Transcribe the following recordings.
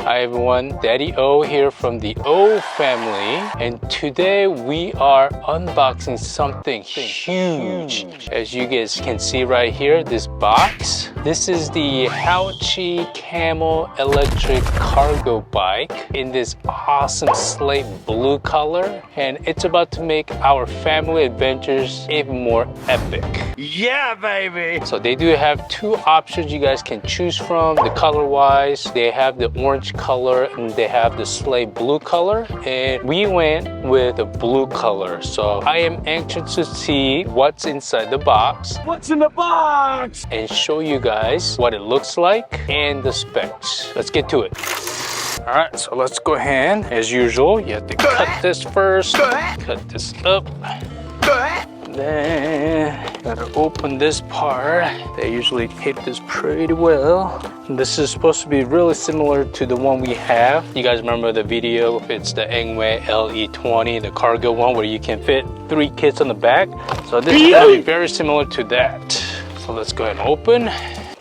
Hi everyone, Daddy O here from the O family, and today we are unboxing something huge. As you guys can see right here, this box. This is the HAOQI Camel electric cargo bike in this awesome slate blue color, and it's about to make our family adventures even more epic. Yeah, baby! So they do have two options you guys can choose from. The color wise, they have the orange color and they have the slate blue color, and we went with the blue color. So I am anxious to see what's inside the box. What's in the box? And show you guys what it looks like and the specs. Let's get to it. All right, so let's go ahead. As usual, you have to cut this first. Cut this up. Then gotta open this part. They usually tape this pretty well. This is supposed to be really similar to the one we have. You guys remember the video? It's the HAOQI LE20, the cargo one where you can fit 3 kids on the back. So this is gonna be very similar to that. So let's go ahead and open.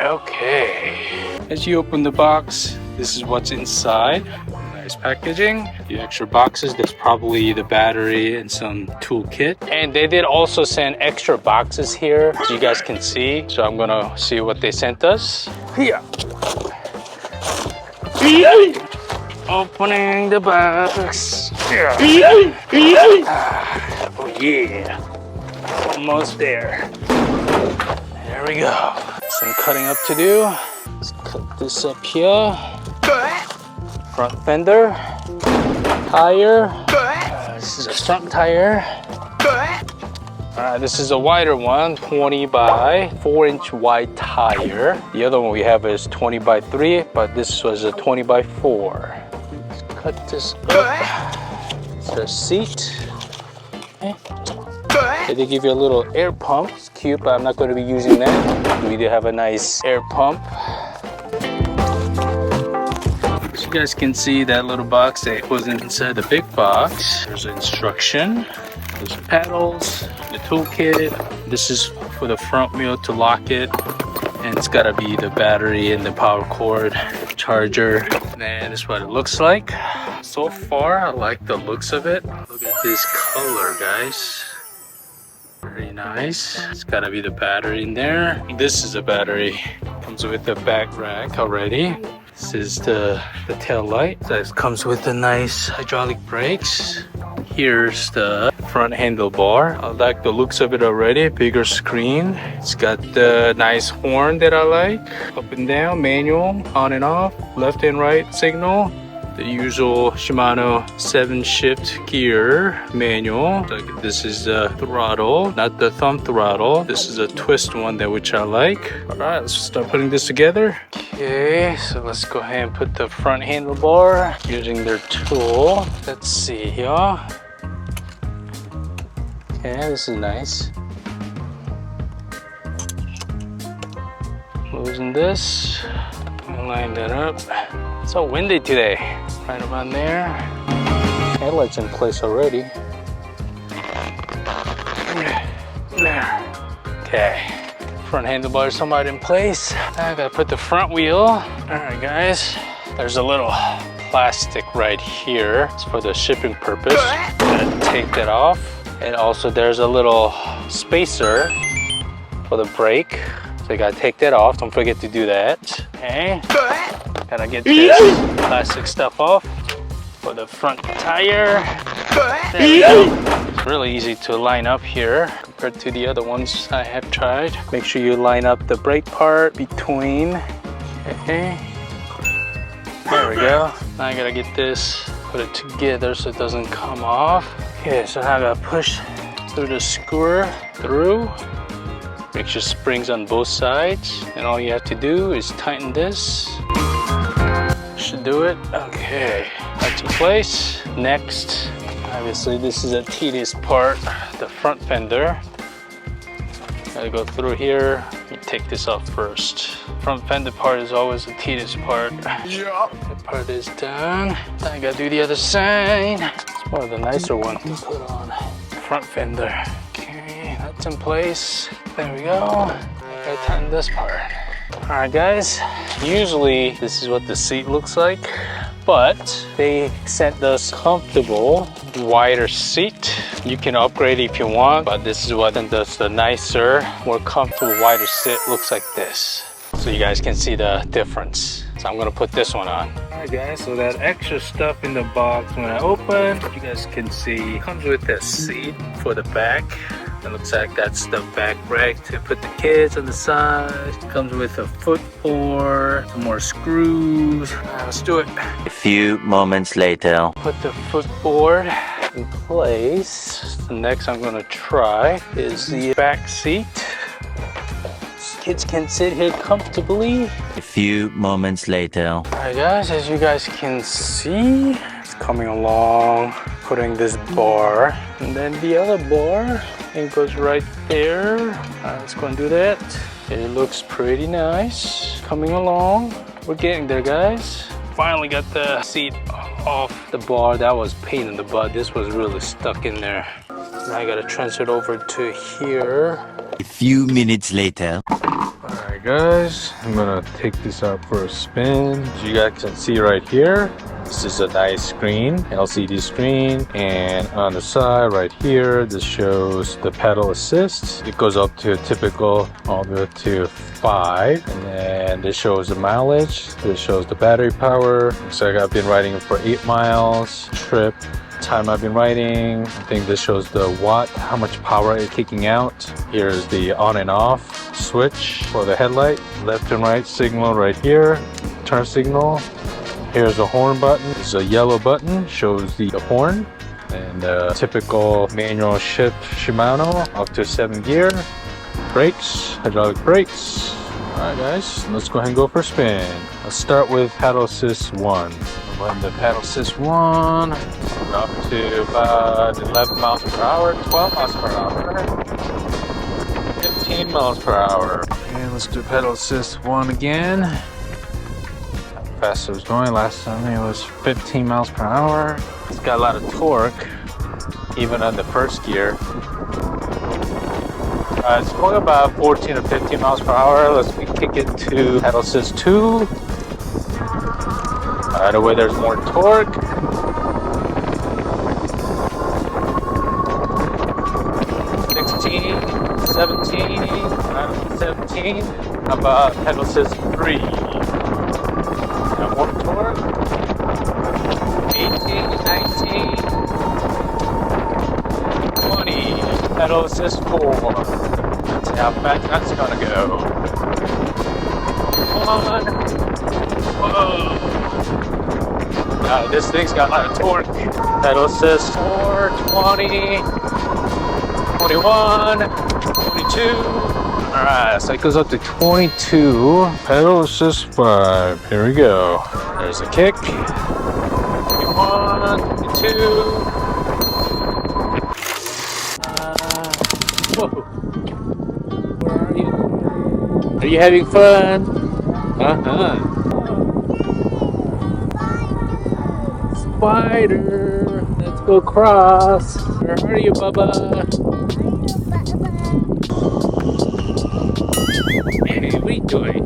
Okay. As you open the box, this is what's inside. Nice packaging. The extra boxes, there's probably the battery and some toolkit. And they did also send extra boxes here, as you guys can see. So I'm gonna see what they sent us. Here. Opening the box. Oh yeah. Almost there. There we go. Some cutting up to do. Let's cut this up here. Front fender, tire. This is a front tire. This is a wider one, 20 by 4-inch wide tire. The other one we have is 20 by 3, but this was a 20 by 4. Let's cut this up. It's the seat. Okay. They give you a little air pump. It's cute, but I'm not going to be using that. We do have a nice air pump. You guys can see that little box that was inside the big box. There's an instruction, there's paddles, the toolkit. This is for the front wheel to lock it, and it's gotta be the battery and the power cord, charger. And this is what it looks like. So far, I like the looks of it. Look at this color, guys. Very nice. It's gotta be the battery in there. This is a battery. Comes with the back rack already. This is the tail light. This comes with the nice hydraulic brakes. Here's the front handlebar. I like the looks of it already. Bigger screen. It's got the nice horn that I like. Up and down, manual, on and off, left and right signal. The usual Shimano 7-shift gear manual. This is the throttle, not the thumb throttle. This is a twist one that which I like. All right, let's start putting this together. Okay, so let's go ahead and put the front handlebar using their tool. Let's see here. Okay, this is nice. Losing this. Line that up. It's so windy today. Right around there. Headlights in place already. There. Okay. Front handlebar is somewhat in place. Now I gotta put the front wheel. Alright guys. There's a little plastic right here. It's for the shipping purpose. Gotta take that off. And also there's a little spacer for the brake. So you gotta take that off. Don't forget to do that. Okay. Gotta get this plastic stuff off for the front tire. There we go. It's really easy to line up here compared to the other ones I have tried. Make sure you line up the brake part between. Okay. There we go. Now I gotta get this, put it together so it doesn't come off. Okay, so now I gotta push through the screw through. Make sure springs on both sides, and all you have to do is tighten this. Should do it. Okay, that's in place. Next, obviously this is a tedious part, the front fender. Gotta go through here. You take this off first. Front fender part is always the tedious part. Yeah. That part is done. Now I gotta do the other side. It's one of the nicer ones to put on. Front fender. Okay, that's in place. There we go. I gotta tighten this part. Alright guys, usually this is what the seat looks like. but they sent us comfortable, wider seat. You can upgrade if you want, but this is what does the nicer, more comfortable, wider seat looks like this. So you guys can see the difference. So I'm gonna put this one on. Alright guys, so that extra stuff in the box when I open, you guys can see, comes with a seat for the back. It looks like that's the back rack to put the kids on the side. Comes with a footboard, some more screws. Let's do it. A few moments later. Put the footboard in place. The next I'm gonna try is the back seat. Kids can sit here comfortably. A few moments later. Alright guys, as you guys can see, it's coming along, putting this bar, and then the other bar, it goes right there. Alright, let's go and do that. It looks pretty nice. Coming along. We're getting there, guys. Finally got the seat off the bar. That was a pain in the butt. This was really stuck in there. Now I gotta transfer it over to here. A few minutes later. Alright guys, I'm gonna take this out for a spin. As you guys can see right here, this is a nice screen, LCD screen, and on the side right here, this shows the pedal assist. It goes up to a typical all the way to 5, and then this shows the mileage. This shows the battery power. Looks like I've been riding it for 8 miles trip. Time I've been riding. I think this shows the watt, how much power it's kicking out. Here's the on and off switch for the headlight. Left and right signal right here. Turn signal. Here's the horn button. It's a yellow button, shows the horn. And typical manual shift Shimano up to 7 gear. Brakes, hydraulic brakes. Alright guys, let's go ahead and go for a spin. Let's start with paddle assist 1. When the paddle assist 1, up to about 11 miles per hour, 12 miles per hour, 15 miles per hour. And let's do pedal assist 1 again. How fast it was going. Last time it was 15 miles per hour. It's got a lot of torque, even on the first gear. It's going about 14 to 15 miles per hour. Let's kick it to pedal assist 2. Right away, there's more torque. 16, 17, 17. How about pedal assist 3? Now more torque. 18, 19, 20. Pedal assist 4. Let's see how fast that's gonna go. 1. Whoa. This thing's got a lot of torque. Pedal assist 4, 20, 21, 22. Alright, so it goes up to 22. Pedal assist 5. Here we go. There's a kick. 21, 22. Whoa. Where are you? Are you having fun? Uh-huh. Spider. Let's go cross. Where are you, Bubba? Hey, what are you doing?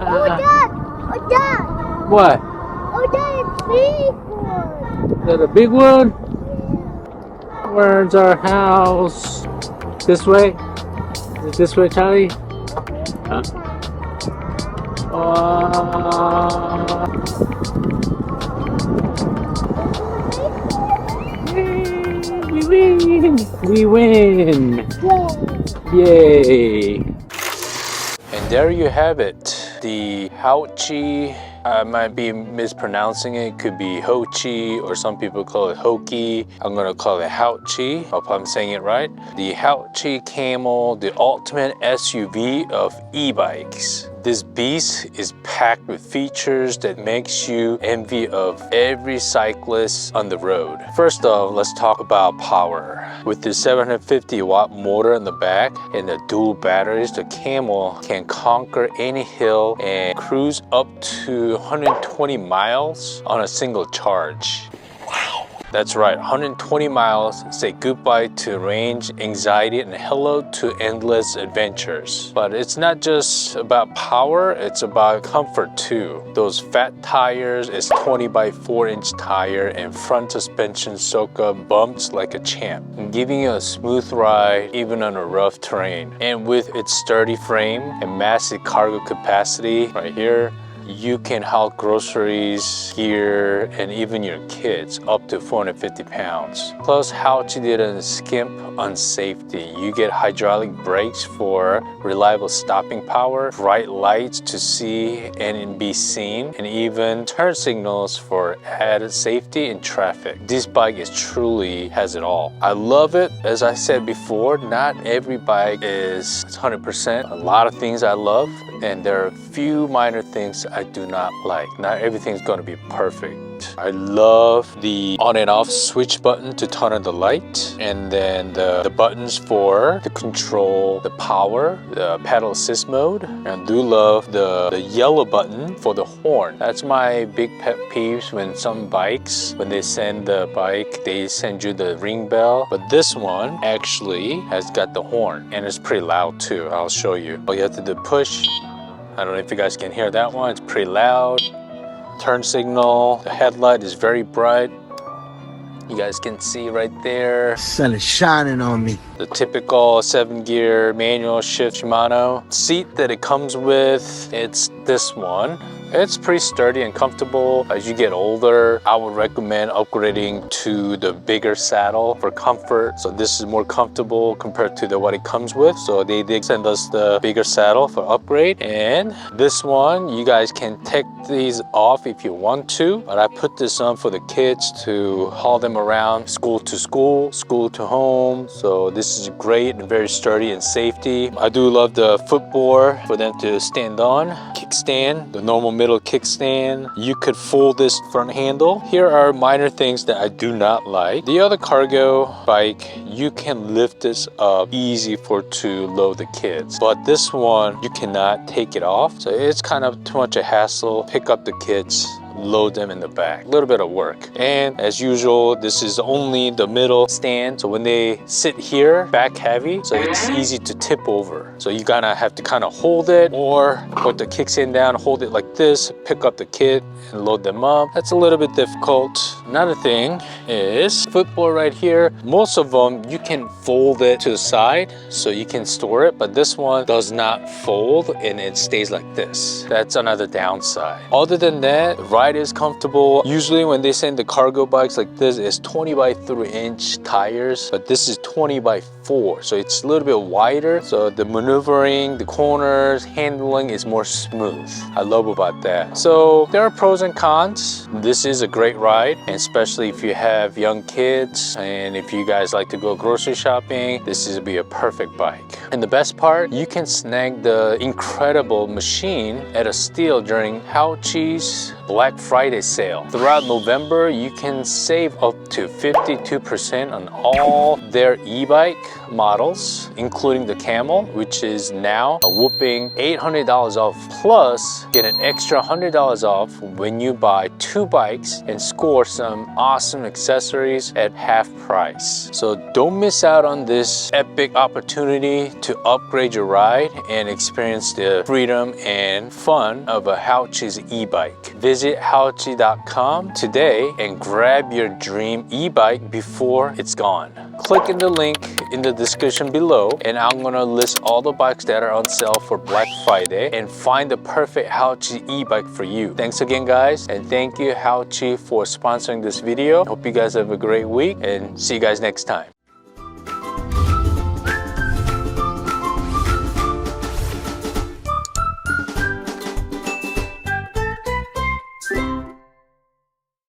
Oh, Dad! Oh, Dad! What? Oh, Dad, it's big one! Is that a big one? Where's our house? This way? Is it this way, Charlie? Huh? Yay, we win! We win! Yay! And there you have it. The HAOQI, I might be mispronouncing it. Could be HAOQI, or some people call it HAOQI. I'm gonna call it HAOQI, hope I'm saying it right. The HAOQI Camel, the ultimate SUV of e-bikes. This beast is packed with features that makes you envy of every cyclist on the road. First off, let's talk about power. With the 750 watt motor in the back and the dual batteries, the Camel can conquer any hill and cruise up to 120 miles on a single charge. That's right, 120 miles, say goodbye to range anxiety and hello to endless adventures. But it's not just about power, it's about comfort too. Those fat tires is 20 by 4-inch tire and front suspension soak up bumps like a champ, giving you a smooth ride even on a rough terrain. And with its sturdy frame and massive cargo capacity right here, you can haul groceries, gear, and even your kids up to 450 pounds. Plus, HAOQI didn't skimp on safety. You get hydraulic brakes for reliable stopping power, bright lights to see and be seen, and even turn signals for added safety in traffic. This bike truly has it all. I love it. As I said before, not every bike is 100%. A lot of things I love, and there are a few minor things I do not like. Not everything's gonna be perfect. I love the on and off switch button to turn on the light, and then the buttons for the control, the power, the pedal assist mode. And I do love the yellow button for the horn. That's my big pet peeves when some bikes, when they send the bike, they send you the ring bell. But this one actually has got the horn, and it's pretty loud too. I'll show you. All you have to do push. I don't know if you guys can hear that one. It's pretty loud. Turn signal. The headlight is very bright. You guys can see right there. Sun is shining on me. The typical 7-gear manual shift Shimano. Seat that it comes with, it's this one. It's pretty sturdy and comfortable. As you get older, I would recommend upgrading to the bigger saddle for comfort. So this is more comfortable compared to what it comes with. So they did send us the bigger saddle for upgrade. And this one, you guys can take these off if you want to. But I put this on for the kids to haul them around school to school, school to home. So this is great and very sturdy and safety. I do love the footboard for them to stand on. Kickstand, the normal middle kickstand. You could fold this front handle. Here are minor things that I do not like. The other cargo bike, you can lift this up easy to load the kids. But this one, you cannot take it off. So it's kind of too much a hassle. Pick up the kids, load them in the back. A little bit of work. And as usual, this is only the middle stand. So when they sit here, back heavy, so it's easy to tip over. So you gotta have to kind of hold it or put the kickstand down, hold it like this, pick up the kid and load them up. That's a little bit difficult. Another thing is footboard right here. Most of them, you can fold it to the side so you can store it, but this one does not fold and it stays like this. That's another downside. Other than that, the ride is comfortable. Usually when they send the cargo bikes like this, it's 20 by 3-inch tires, but this is 20 by 4. So it's a little bit wider. So the maneuvering, the corners, handling is more smooth. I love about that. So there are pros and cons. This is a great ride, and especially if you have young kids and if you guys like to go grocery shopping, this is be a perfect bike. And the best part, you can snag the incredible machine at a steal during HAOQI's Black Friday sale. Throughout November, you can save up to 52% on all their e-bike models, including the Camel, which is now a whooping $800 off, plus get an extra $100 off when you buy 2 bikes and score some awesome accessories at half price. So don't miss out on this epic opportunity to upgrade your ride and experience the freedom and fun of a HAOQI's e-bike. Visit HAOQI.com today and grab your dream e-bike before it's gone. Click in the link in the description below, and I'm gonna list all the bikes that are on sale for Black Friday and find the perfect HAOQI e-bike for you. Thanks again, guys, and thank you HAOQI for sponsoring this video. Hope you guys have a great week and see you guys next time.